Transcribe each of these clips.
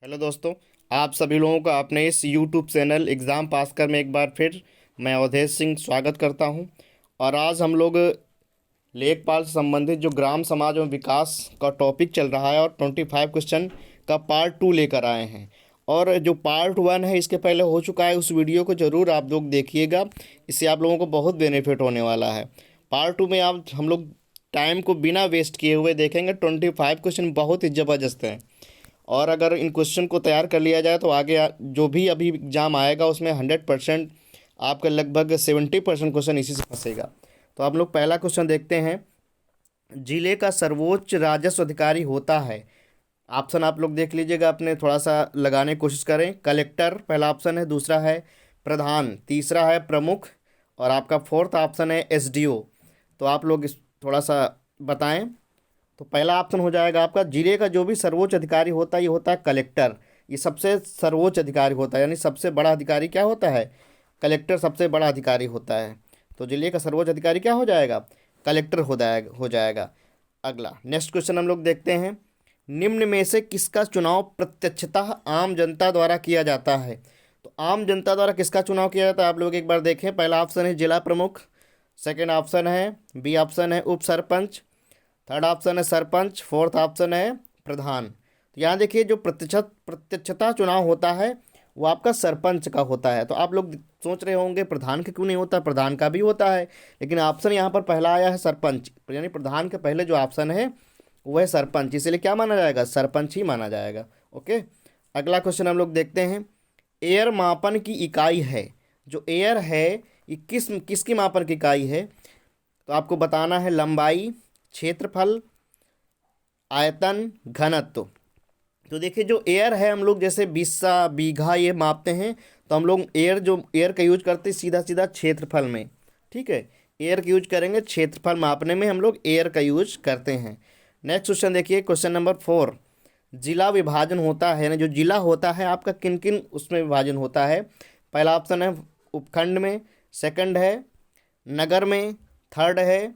Hello दोस्तों, आप सभी लोगों का अपने इस यूट्यूब चैनल एग्ज़ाम पास कर में एक बार फिर मैं अवधेश सिंह स्वागत करता हूं। और आज हम लोग लेखपाल से संबंधित जो ग्राम समाज एवं विकास का टॉपिक चल रहा है और 25 क्वेश्चन का पार्ट 2 लेकर आए हैं। और जो पार्ट 1 है इसके पहले हो चुका है, उस वीडियो को ज़रूर आप लोग देखिएगा, इससे आप लोगों को बहुत बेनिफिट होने वाला है। पार्ट 2 में आप हम लोग टाइम को बिना वेस्ट किए हुए देखेंगे। 25 क्वेश्चन बहुत ही ज़बरदस्त हैं और अगर इन क्वेश्चन को तैयार कर लिया जाए तो आगे जो भी अभी एग्ज़ाम आएगा उसमें 100% आपका लगभग 70% क्वेश्चन इसी से फंसेगा। तो आप लोग पहला क्वेश्चन देखते हैं। जिले का सर्वोच्च राजस्व अधिकारी होता है। ऑप्शन आप लोग देख लीजिएगा, अपने थोड़ा सा लगाने की कोशिश करें। कलेक्टर पहला ऑप्शन है, दूसरा है प्रधान, तीसरा है प्रमुख और आपका फोर्थ ऑप्शन है एसडीओ। तो आप लोग इस थोड़ा सा बताएं। तो पहला ऑप्शन हो जाएगा आपका, जिले का जो भी सर्वोच्च अधिकारी होता है ये होता है कलेक्टर। ये सबसे सर्वोच्च अधिकारी होता है, यानी सबसे बड़ा अधिकारी क्या होता है? कलेक्टर सबसे बड़ा अधिकारी होता है। तो जिले का सर्वोच्च अधिकारी क्या हो जाएगा? कलेक्टर हो जाएगा। अगला नेक्स्ट क्वेश्चन हम लोग देखते हैं। निम्न में से किसका चुनाव प्रत्यक्षतः आम जनता द्वारा किया जाता है? तो आम जनता द्वारा किसका चुनाव किया जाता है आप लोग एक बार देखें। पहला ऑप्शन है जिला प्रमुख, सेकेंड ऑप्शन है बी ऑप्शन है उप सरपंच, थर्ड ऑप्शन है सरपंच, फोर्थ ऑप्शन है प्रधान। तो यहाँ देखिए, जो प्रत्यक्षता चुनाव होता है वो आपका सरपंच का होता है। तो आप लोग सोच रहे होंगे प्रधान का क्यों नहीं होता? प्रधान का भी होता है, लेकिन ऑप्शन यहाँ पर पहला आया है सरपंच, यानी प्रधान के पहले जो ऑप्शन है वो है सरपंच, इसलिए क्या माना जाएगा? सरपंच ही माना जाएगा। ओके, अगला क्वेश्चन हम लोग देखते हैं। एयर मापन की इकाई है, जो एयर है ये किसकी मापन की इकाई है? तो आपको बताना है लंबाई, क्षेत्रफल, आयतन, घनत्व। तो देखिए, जो एयर है हम लोग जैसे बिस्सा बीघा ये मापते हैं, तो हम लोग एयर का यूज करते हैं सीधा सीधा क्षेत्रफल में। ठीक है, एयर का यूज करेंगे क्षेत्रफल मापने में, हम लोग एयर का यूज करते हैं। नेक्स्ट क्वेश्चन देखिए, क्वेश्चन नंबर 4। जिला विभाजन होता है ना, जो जिला होता है आपका किन किन उसमें विभाजन होता है? पहला ऑप्शन है उपखंड में, सेकंड है नगर में, थर्ड है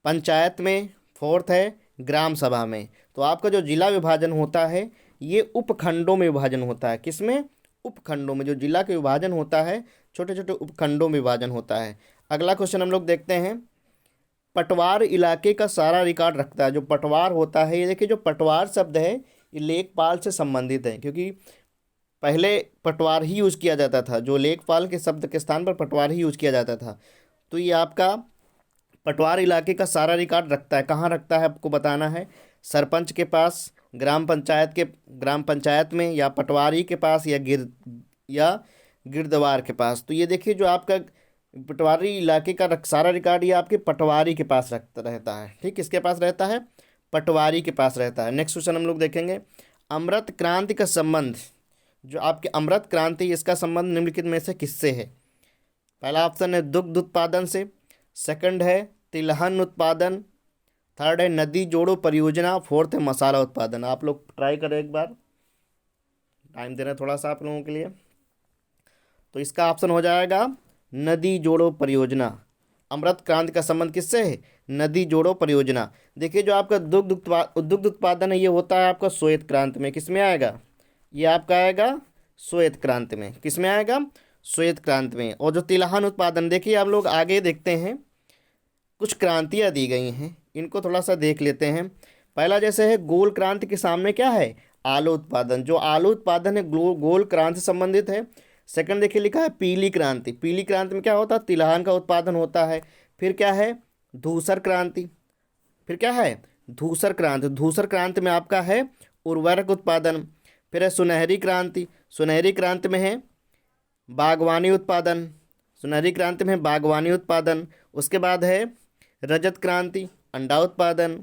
पंचायत में, फोर्थ है ग्राम सभा में। तो आपका जो जिला विभाजन होता है ये उपखंडों में विभाजन होता है। किसमें? उपखंडों में। जो जिला के विभाजन होता है छोटे छोटे उपखंडों में विभाजन होता है। अगला क्वेश्चन हम लोग देखते हैं। पटवार इलाके का सारा रिकॉर्ड रखता है। जो पटवार होता है, ये देखिए, जो पटवार शब्द है ये लेखपाल से संबंधित है, क्योंकि पहले पटवार ही यूज किया जाता था। जो लेखपाल के शब्द के स्थान पर पटवार ही यूज किया जाता था। तो ये आपका पटवार इलाके का सारा रिकॉर्ड रखता है। कहाँ रखता है आपको बताना है। सरपंच के पास, ग्राम पंचायत में, या पटवारी के पास, या गिरदवार के पास। तो ये देखिए, जो आपका पटवारी इलाके का सारा रिकॉर्ड ये आपके पटवारी के पास रखता रहता है। ठीक, किसके पास रहता है? पटवारी के पास रहता है। नेक्स्ट क्वेश्चन हम लोग देखेंगे। अमृत क्रांति का संबंध, जो आपके अमृत क्रांति, इसका संबंध निम्नलिखित में से किससे है? पहला ऑप्शन है दुग्ध उत्पादन से, सेकंड है तिलहन उत्पादन, थर्ड है नदी जोड़ो परियोजना, फोर्थ है मसाला उत्पादन। आप लोग ट्राई करें एक बार, टाइम दे रहे हैं थोड़ा सा आप लोगों के लिए। तो इसका ऑप्शन हो जाएगा नदी जोड़ो परियोजना। अमृत क्रांति का संबंध किससे है? नदी जोड़ो परियोजना। देखिए, जो आपका दुग्ध उत्पादन है ये होता है आपका श्वेत क्रांति में। किस में आएगा? ये आपका आएगा श्वेत क्रांति में। किस में आएगा? श्वेत क्रांति में। और जो तिलहन उत्पादन, देखिए आप लोग आगे देखते हैं, कुछ क्रांतियाँ दी गई हैं, इनको थोड़ा सा देख लेते हैं। पहला जैसे है गोल क्रांति के सामने क्या है? आलू उत्पादन। जो आलू उत्पादन है गोल क्रांति से संबंधित है। सेकंड देखिए लिखा है पीली क्रांति। पीली क्रांति में क्या होता है? तिलहन का उत्पादन होता है। फिर क्या है? धूसर क्रांति। फिर क्या है? धूसर क्रांति। धूसर क्रांति में आपका है उर्वरक उत्पादन। फिर है सुनहरी क्रांति। सुनहरी क्रांति में है बागवानी उत्पादन। सुनहरी क्रांति में बागवानी उत्पादन। उसके बाद है रजत क्रांति, अंडा उत्पादन।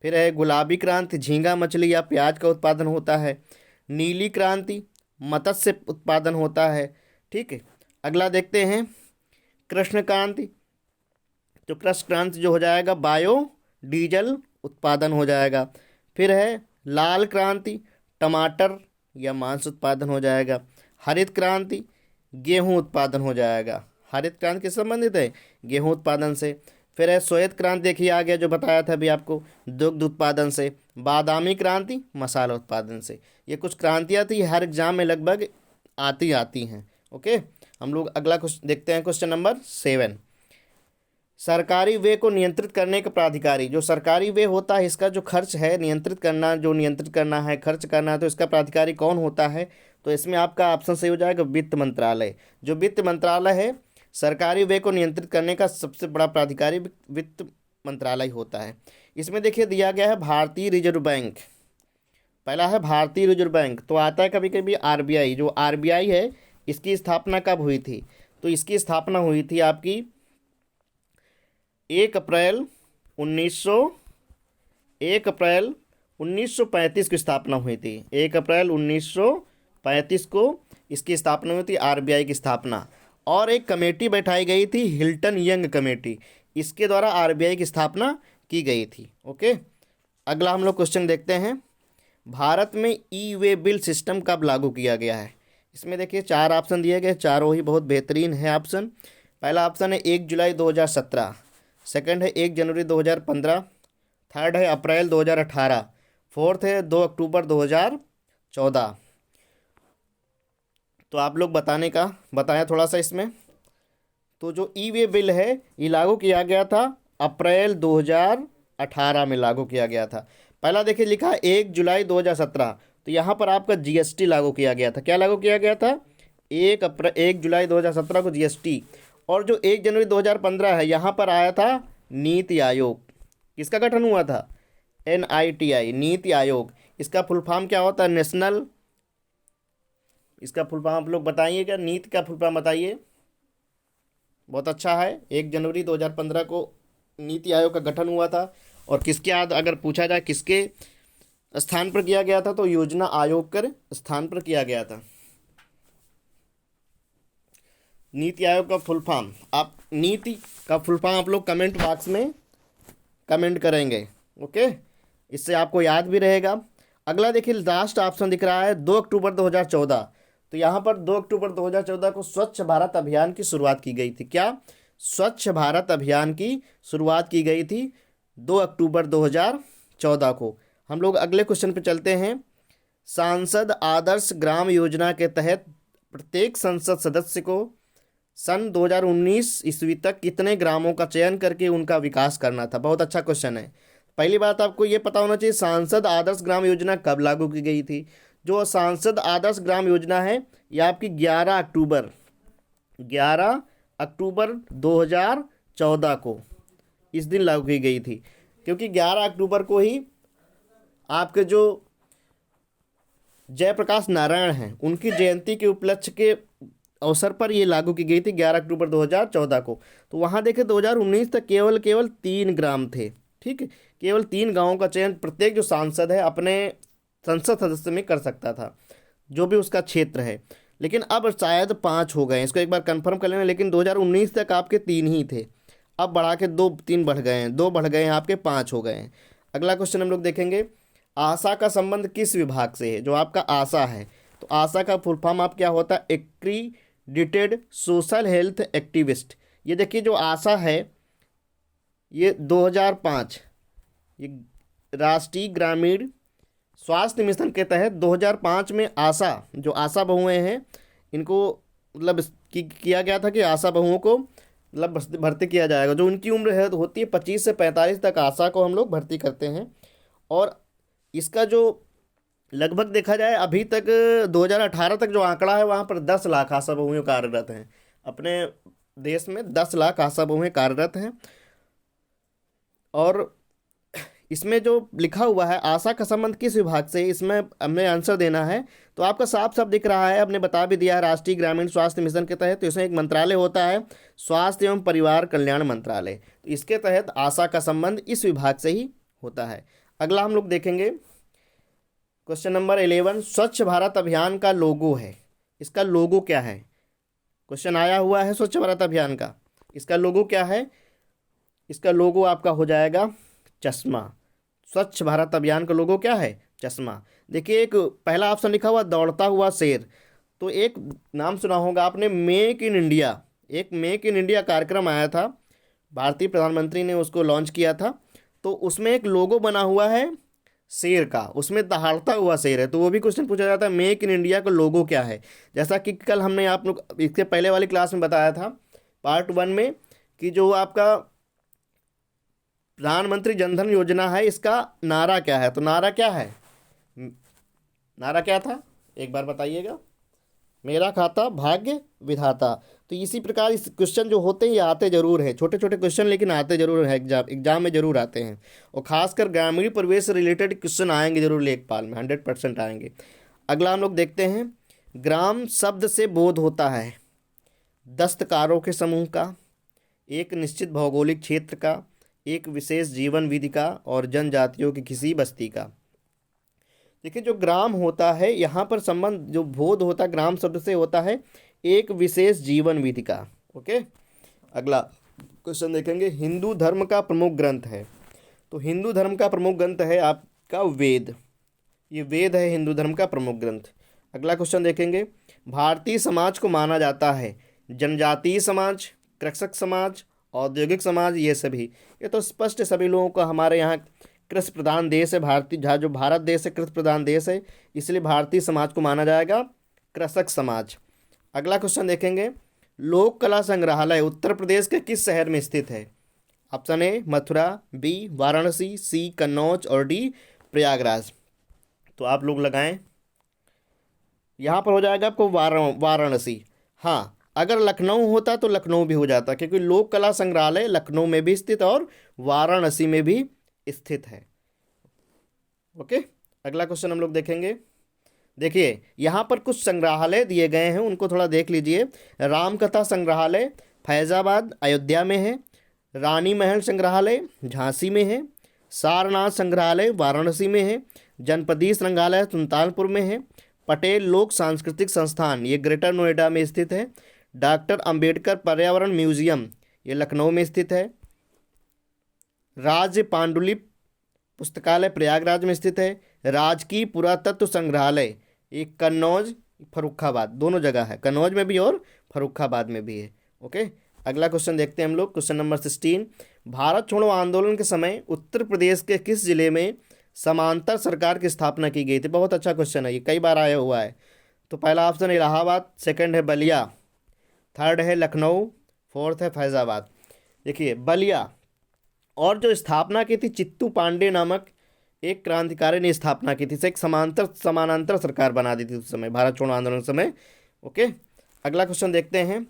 फिर है गुलाबी क्रांति, झींगा मछली या प्याज का उत्पादन होता है। नीली क्रांति, मत्स्य उत्पादन होता है। ठीक है, अगला देखते हैं कृष्ण क्रांति। तो कृष्ण क्रांति जो हो जाएगा बायो डीजल उत्पादन हो जाएगा। फिर है लाल क्रांति, टमाटर या मांस उत्पादन हो जाएगा। हरित क्रांति, गेहूं उत्पादन हो जाएगा। हरित क्रांति किससे संबंधित है? गेहूं उत्पादन से। फिर है श्वेत क्रांति, देखिए आ गया जो बताया था अभी आपको, दुग्ध उत्पादन से। बादामी क्रांति, मसाला उत्पादन से। ये कुछ क्रांतियाँ थी, हर एग्जाम में लगभग आती हैं। ओके, हम लोग अगला क्वेश्चन देखते हैं, क्वेश्चन नंबर 7। सरकारी व्यय को नियंत्रित करने का प्राधिकारी, जो सरकारी व्यय होता है इसका जो खर्च है नियंत्रित करना, जो नियंत्रित करना है, खर्च करना है, तो इसका प्राधिकारी कौन होता है? तो इसमें आपका ऑप्शन सही हो जाएगा वित्त मंत्रालय। जो वित्त मंत्रालय है, सरकारी व्यय को नियंत्रित करने का सबसे बड़ा प्राधिकारी वित्त मंत्रालय होता है। इसमें देखिए दिया गया है भारतीय रिजर्व बैंक, पहला है भारतीय रिजर्व बैंक, तो आता है कभी कभी आरबीआई। जो आरबीआई है इसकी स्थापना कब हुई थी? तो इसकी स्थापना हुई थी आपकी 1 अप्रैल 1935 की स्थापना हुई थी। 1 अप्रैल 1935 को इसकी स्थापना हुई थी, आरबीआई की स्थापना। और एक कमेटी बैठाई गई थी, हिल्टन यंग कमेटी, इसके द्वारा आरबीआई की स्थापना की गई थी। ओके, अगला हम लोग क्वेश्चन देखते हैं, भारत में ई वे बिल सिस्टम कब लागू किया गया है? इसमें देखिए 4 ऑप्शन दिए गए, चारों ही बहुत बेहतरीन है ऑप्शन। पहला ऑप्शन है 1 जुलाई 2017, सेकंड है 1 जनवरी 2015, थर्ड है अप्रैल 2018, फोर्थ है 2 अक्टूबर 2014। तो आप लोग बताएं थोड़ा सा इसमें। तो जो ई वे बिल है ये लागू किया गया था अप्रैल 2018 में लागू किया गया था। पहला देखिए लिखा है 1 जुलाई 2017, तो यहाँ पर आपका जीएसटी लागू किया गया था। क्या लागू किया गया था? 1 जुलाई 2017 को जीएसटी। और जो 1 जनवरी 2015 है, यहाँ पर आया था नीति आयोग। किसका गठन हुआ था? NITI, नीति आयोग। इसका फुल फॉर्म क्या होता है? नेशनल, इसका फुल फॉर्म आप लोग बताइएगा, नीति का फुल फॉर्म बताइए। बहुत अच्छा है, 1 जनवरी 2015 को नीति आयोग का गठन हुआ था। और किसके याद अगर पूछा जाए किसके स्थान पर किया गया था, तो योजना आयोग के स्थान पर किया गया था। नीति आयोग का फुल फॉर्म, आप नीति का फुल फॉर्म आप लोग कमेंट बॉक्स में कमेंट करेंगे। ओके, इससे आपको याद भी रहेगा। अगला देखिए लास्ट ऑप्शन दिख रहा है 2 अक्टूबर 2014, तो यहाँ पर 2 अक्टूबर 2014 को स्वच्छ भारत अभियान की शुरुआत की गई थी। क्या? स्वच्छ भारत अभियान की शुरुआत की गई थी 2 अक्टूबर 2014 को। हम लोग अगले क्वेश्चन पे चलते हैं, सांसद आदर्श ग्राम योजना के तहत प्रत्येक संसद सदस्य को सन 2019 ईस्वी तक कितने ग्रामों का चयन करके उनका विकास करना था? बहुत अच्छा क्वेश्चन है। पहली बात आपको ये पता होना चाहिए सांसद आदर्श ग्राम योजना कब लागू की गई थी। जो सांसद आदर्श ग्राम योजना है ये आपकी 11 अक्टूबर 2014 को इस दिन लागू की गई थी, क्योंकि 11 अक्टूबर को ही आपके जो जयप्रकाश नारायण हैं उनकी जयंती के उपलक्ष्य के अवसर पर ये लागू की गई थी 11 अक्टूबर 2014 को। तो वहाँ देखे 2019 तक केवल 3 ग्राम थे। ठीक है, केवल 3 गांवों का चयन प्रत्येक जो सांसद है अपने संसद सदस्य में कर सकता था, जो भी उसका क्षेत्र है। लेकिन अब शायद 5 हो गए, इसको एक बार कंफर्म कर लेना। लेकिन 2019 तक आपके 3 ही थे, अब बढ़ा के 3 बढ़ गए हैं, 2 बढ़ गए हैं, आपके 5 हो गए हैं। अगला क्वेश्चन हम लोग देखेंगे, आशा का संबंध किस विभाग से है? जो आपका आशा है, तो आशा का फुल फॉर्म आप क्या होता है? एक्रीडिटेड सोशल हेल्थ एक्टिविस्ट। ये देखिए जो आशा है ये 2005, ये राष्ट्रीय ग्रामीण स्वास्थ्य मिशन के तहत 2005 में आशा, जो आशा बहुएं हैं इनको मतलब किया गया था कि आशा बहुओं को मतलब भर्ती किया जाएगा। जो उनकी उम्र है होती है 25 से 45 तक, आशा को हम लोग भर्ती करते हैं। और इसका जो लगभग देखा जाए अभी तक 2018 तक जो आंकड़ा है वहाँ पर 10 लाख आशा बहुएं कार्यरत हैं। अपने देश में 10 लाख आशा बहुएं कार्यरत हैं। और इसमें जो लिखा हुआ है आशा का संबंध किस विभाग से, इसमें हमें आंसर देना है। तो आपका साफ साफ दिख रहा है, आपने बता भी दिया है, राष्ट्रीय ग्रामीण स्वास्थ्य मिशन के तहत। तो इसमें एक मंत्रालय होता है, स्वास्थ्य एवं परिवार कल्याण मंत्रालय। तो इसके तहत आशा का संबंध इस विभाग से ही होता है। अगला हम लोग देखेंगे क्वेश्चन नंबर 11, स्वच्छ भारत अभियान का लोगो है, इसका लोगो क्या है? क्वेश्चन आया हुआ है स्वच्छ भारत अभियान का, इसका लोगो क्या है? इसका लोगो आपका हो जाएगा चश्मा। स्वच्छ भारत अभियान का लोगो क्या है? चश्मा। देखिए एक पहला ऑप्शन लिखा हुआ दौड़ता हुआ शेर, तो एक नाम सुना होगा आपने मेक इन इंडिया, एक मेक इन इंडिया कार्यक्रम आया था भारतीय प्रधानमंत्री ने उसको लॉन्च किया था। तो उसमें एक लोगो बना हुआ है शेर का, उसमें दहाड़ता हुआ शेर है। तो वो भी क्वेश्चन पूछा जाता है, मेक इन इंडिया का लोगो क्या है। जैसा कि कल हमने आप लोग इसके पहले वाली क्लास में बताया था पार्ट 1 में, कि जो आपका प्रधानमंत्री जनधन योजना है, इसका नारा क्या है। तो नारा क्या है, नारा क्या था, एक बार बताइएगा। मेरा खाता भाग्य विधाता। तो इसी प्रकार इस क्वेश्चन जो होते हैं ये आते जरूर हैं, छोटे छोटे क्वेश्चन, लेकिन आते जरूर हैं, एग्जाम में जरूर आते हैं। और खासकर ग्रामीण परिवेश से रिलेटेड क्वेश्चन आएंगे जरूर लेखपाल में, 100% आएंगे। अगला हम लोग देखते हैं, ग्राम शब्द से बोध होता है दस्तकारों के समूह का, एक निश्चित भौगोलिक क्षेत्र का, एक विशेष जीवन विधि का, और जनजातियों की किसी बस्ती का। देखिए जो ग्राम होता है यहाँ पर संबंध जो बोध होता है ग्राम शब्द से होता है एक विशेष जीवन विधि का। ओके, अगला क्वेश्चन देखेंगे, हिंदू धर्म का प्रमुख ग्रंथ है। तो हिंदू धर्म का प्रमुख ग्रंथ है आपका वेद, ये वेद है हिंदू धर्म का प्रमुख ग्रंथ। अगला क्वेश्चन देखेंगे, भारतीय समाज को माना जाता है जनजातीय समाज, कृषक समाज, औद्योगिक समाज, ये सभी। ये तो स्पष्ट है सभी लोगों का, हमारे यहाँ कृषि प्रधान देश है भारतीय, जहाँ जो भारत देश है कृषि प्रधान देश है, इसलिए भारतीय समाज को माना जाएगा कृषक समाज। अगला क्वेश्चन देखेंगे, लोक कला संग्रहालय उत्तर प्रदेश के किस शहर में स्थित है। Option A Mathura, B Varanasi, C Kannauj, और डी प्रयागराज। तो आप लोग लगाएं, यहाँ पर हो जाएगा आपको वाराणसी। हाँ, अगर लखनऊ होता तो लखनऊ भी हो जाता, क्योंकि लोक कला संग्रहालय लखनऊ में भी स्थित और वाराणसी में भी स्थित है। ओके, अगला क्वेश्चन हम लोग देखेंगे। देखिए यहाँ पर कुछ संग्रहालय दिए गए हैं, उनको थोड़ा देख लीजिए। रामकथा संग्रहालय फैजाबाद अयोध्या में है, रानी महल संग्रहालय झांसी में है, सारनाथ संग्रहालय वाराणसी में है, जनपदीय संग्रहालय सुल्तानपुर में है, पटेल लोक सांस्कृतिक संस्थान ये ग्रेटर नोएडा में स्थित है, डॉक्टर अंबेडकर पर्यावरण म्यूजियम ये लखनऊ में स्थित है, राज्य पांडुलिपि पुस्तकालय प्रयागराज में स्थित है, राजकीय पुरातत्व संग्रहालय ये कन्नौज फर्रुखाबाद दोनों जगह है, कन्नौज में भी और फर्रुखाबाद में भी है। ओके, अगला क्वेश्चन देखते हैं हम लोग, क्वेश्चन नंबर 16। भारत छोड़ो आंदोलन के समय उत्तर प्रदेश के किस जिले में समांतर सरकार की स्थापना की गई थी। बहुत अच्छा क्वेश्चन है, ये कई बार आया हुआ है। तो पहला ऑप्शन है इलाहाबाद, सेकंड है बलिया, थर्ड है लखनऊ, फोर्थ है फैजाबाद। देखिए बलिया, और जो स्थापना की थी चित्तू पांडे नामक एक क्रांतिकारी ने स्थापना की थी, से एक समानांतर सरकार बना दी थी उस समय भारत छोड़ो आंदोलन के समय। ओके, अगला क्वेश्चन देखते हैं,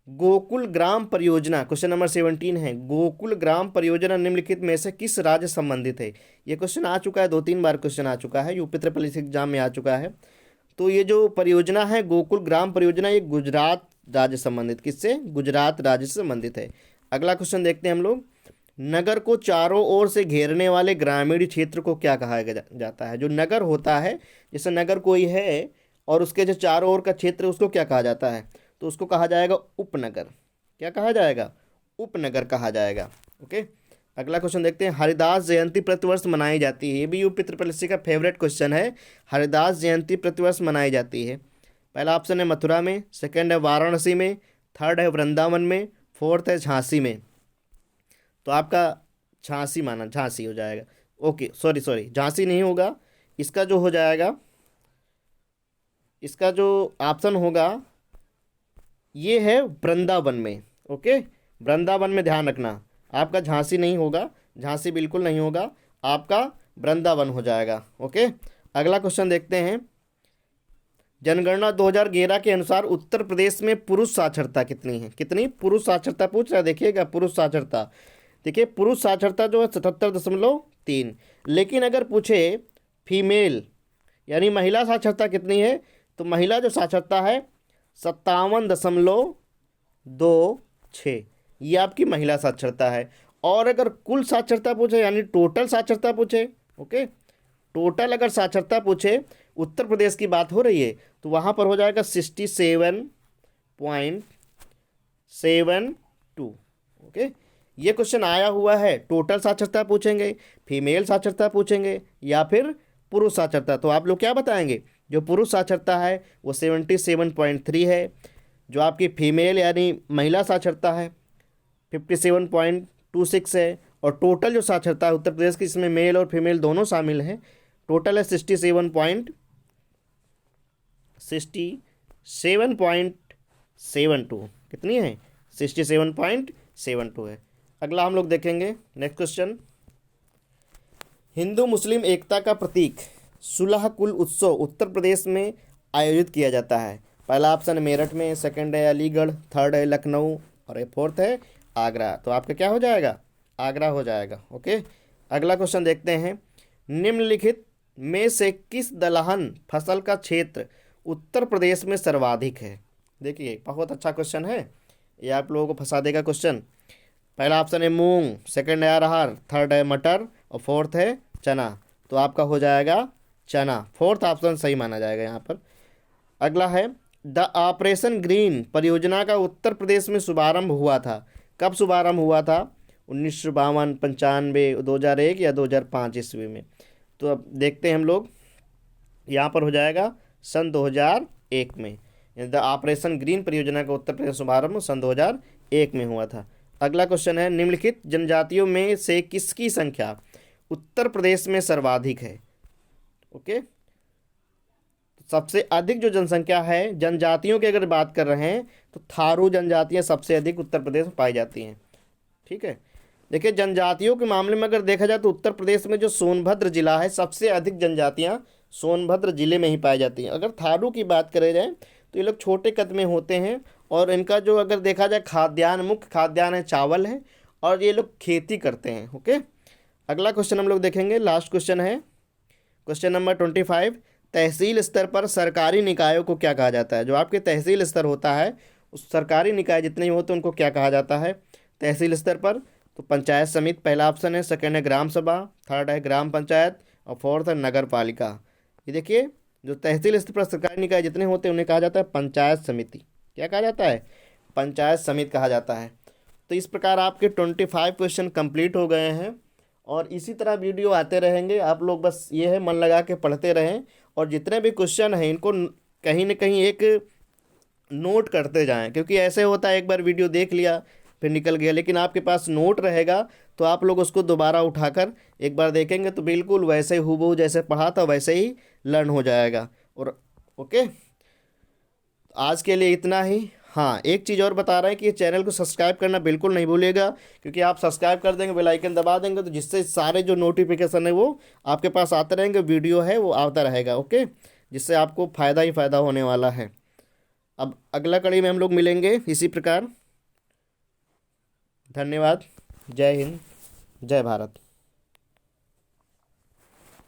गोकुल ग्राम परियोजना क्वेश्चन नंबर 17 है, गोकुल ग्राम परियोजना निम्नलिखित में से किस राज्य संबंधित है। ये क्वेश्चन आ चुका है, 2-3 बार क्वेश्चन आ चुका है, यूपी ट्रिपल एस एग्जाम में आ चुका है। तो ये जो परियोजना है गोकुल ग्राम परियोजना ये गुजरात राज्य संबंधित, किससे, गुजरात राज्य से संबंधित है। अगला क्वेश्चन देखते हैं हम लोग, नगर को चारों ओर से घेरने वाले ग्रामीण क्षेत्र को क्या कहा जाता है। जो नगर होता है, जैसे नगर कोई है और उसके जो चारों ओर का क्षेत्र उसको क्या कहा जाता है, तो उसको कहा जाएगा उपनगर। क्या कहा जाएगा, उपनगर कहा जाएगा। ओके, अगला क्वेश्चन देखते हैं, हरिदास जयंती प्रतिवर्ष मनाई जाती है। ये भी यूपी ट्रिपल एस का फेवरेट क्वेश्चन है, हरिदास जयंती प्रतिवर्ष मनाई जाती है। पहला ऑप्शन है मथुरा में, सेकंड है वाराणसी में, थर्ड है वृंदावन में, फोर्थ है झांसी में। तो आपका झांसी माना, झांसी हो जाएगा। ओके सॉरी झांसी नहीं होगा, इसका जो हो जाएगा, इसका जो ऑप्शन होगा ये है वृंदावन में। ओके, वृंदावन में ध्यान रखना, आपका झांसी नहीं होगा, झांसी बिल्कुल नहीं होगा, आपका वृंदावन हो जाएगा। ओके, अगला क्वेश्चन देखते हैं, जनगणना 2011 के अनुसार उत्तर प्रदेश में पुरुष साक्षरता कितनी है। कितनी पुरुष साक्षरता पूछ रहा है, देखिएगा पुरुष साक्षरता। देखिए पुरुष साक्षरता जो है 77.3, लेकिन अगर पूछे फीमेल यानी महिला साक्षरता कितनी है, तो महिला जो साक्षरता है 57.26, ये आपकी महिला साक्षरता है। और अगर कुल साक्षरता पूछे यानी टोटल साक्षरता पूछे, ओके, टोटल अगर साक्षरता पूछे उत्तर प्रदेश की बात हो रही है, तो वहाँ पर हो जाएगा 67.72। ओके, ये क्वेश्चन आया हुआ है, टोटल साक्षरता पूछेंगे, फीमेल साक्षरता पूछेंगे या फिर पुरुष साक्षरता। तो आप लोग क्या बताएंगे, जो पुरुष साक्षरता है वो 77.3 है, जो आपकी फीमेल यानी महिला साक्षरता है 57.26 है। और टोटल जो साक्षरता है उत्तर प्रदेश की, इसमें मेल और फीमेल दोनों शामिल हैं, टोटल है 67.72। कितनी है? 67.72 है। अगला हम लोग देखेंगे नेक्स्ट क्वेश्चन। हिंदू मुस्लिम एकता का प्रतीक सुलह कुल उत्सव उत्तर प्रदेश में आयोजित किया जाता है। पहला ऑप्शन है मेरठ में, सेकंड है अलीगढ़, थर्ड है लखनऊ और फोर्थ है आगरा। तो आपका क्या हो जाएगा? आगरा हो जाएगा। ओके, अगला क्वेश्चन देखते हैं। निम्नलिखित में से किस दलहन फसल का क्षेत्र उत्तर प्रदेश में सर्वाधिक है? देखिए बहुत अच्छा क्वेश्चन है, ये आप लोगों को फंसा देगा क्वेश्चन। पहला ऑप्शन है मूंग, सेकंड है अरहर, थर्ड है मटर और फोर्थ है चना। तो आपका हो जाएगा चना, फोर्थ ऑप्शन सही माना जाएगा यहाँ पर। अगला है द ऑपरेशन ग्रीन परियोजना का उत्तर प्रदेश में शुभारंभ हुआ था। कब शुभारंभ हुआ था? 1952, 95, 2001 या 2005 ईस्वी में? तो अब देखते हैं हम लोग, यहाँ पर हो जाएगा सन 2001 में। द ऑपरेशन ग्रीन परियोजना का उत्तर प्रदेश शुभारंभ सन 2001 में हुआ था। अगला क्वेश्चन है निम्नलिखित जनजातियों में से किसकी संख्या उत्तर प्रदेश में सर्वाधिक है? ओके, सबसे अधिक जो जनसंख्या है जनजातियों की अगर बात कर रहे हैं तो थारू जनजातियां सबसे अधिक उत्तर प्रदेश में पाई जाती हैं। ठीक है, देखिए जनजातियों के मामले में अगर देखा जाए तो उत्तर प्रदेश में जो सोनभद्र जिला है सबसे अधिक जनजातियां सोनभद्र जिले में ही पाई जाती हैं। अगर थारू की बात करें जाए तो ये लोग छोटे कद में होते हैं और इनका जो अगर देखा जाए खाद्यान्न, मुख्य खाद्यान्न है चावल है और ये लोग खेती करते हैं। ओके, अगला क्वेश्चन हम लोग देखेंगे, लास्ट क्वेश्चन है क्वेश्चन नंबर 25। तहसील स्तर पर सरकारी निकायों को क्या कहा जाता है? जो आपके तहसील स्तर होता है उस सरकारी निकाय जितने भी होते हैं उनको क्या कहा जाता है तहसील स्तर पर? तो पंचायत समिति पहला ऑप्शन है, सेकंड है ग्राम सभा, थर्ड है ग्राम पंचायत और फोर्थ है नगर पालिका। ये देखिए जो तहसील स्तर पर सरकारी निकाय जितने होते हैं उन्हें कहा जाता है पंचायत समिति। क्या कहा जाता है? पंचायत समिति कहा जाता है। तो इस प्रकार आपके 25 क्वेश्चन कंप्लीट हो गए हैं और इसी तरह वीडियो आते रहेंगे। आप लोग बस ये है मन लगा के पढ़ते रहें और जितने भी क्वेश्चन हैं इनको कहीं ना कहीं एक नोट करते जाएं, क्योंकि ऐसे होता है एक बार वीडियो देख लिया फिर निकल गया, लेकिन आपके पास नोट रहेगा तो आप लोग उसको दोबारा उठाकर एक बार देखेंगे तो बिल्कुल वैसे ही हूबहू जैसे पढ़ा था वैसे ही लर्न हो जाएगा। और ओके, आज के लिए इतना ही। हाँ, एक चीज़ और बता रहे हैं कि ये चैनल को सब्सक्राइब करना बिल्कुल नहीं भूलिएगा, क्योंकि आप सब्सक्राइब कर देंगे, बेल आइकन दबा देंगे तो जिससे सारे जो नोटिफिकेशन है वो आपके पास आते रहेंगे, वीडियो है वो आता रहेगा। ओके, जिससे आपको फ़ायदा ही फ़ायदा होने वाला है। अब अगला कड़ी में हम लोग मिलेंगे इसी प्रकार। धन्यवाद। जय हिंद, जय भारत।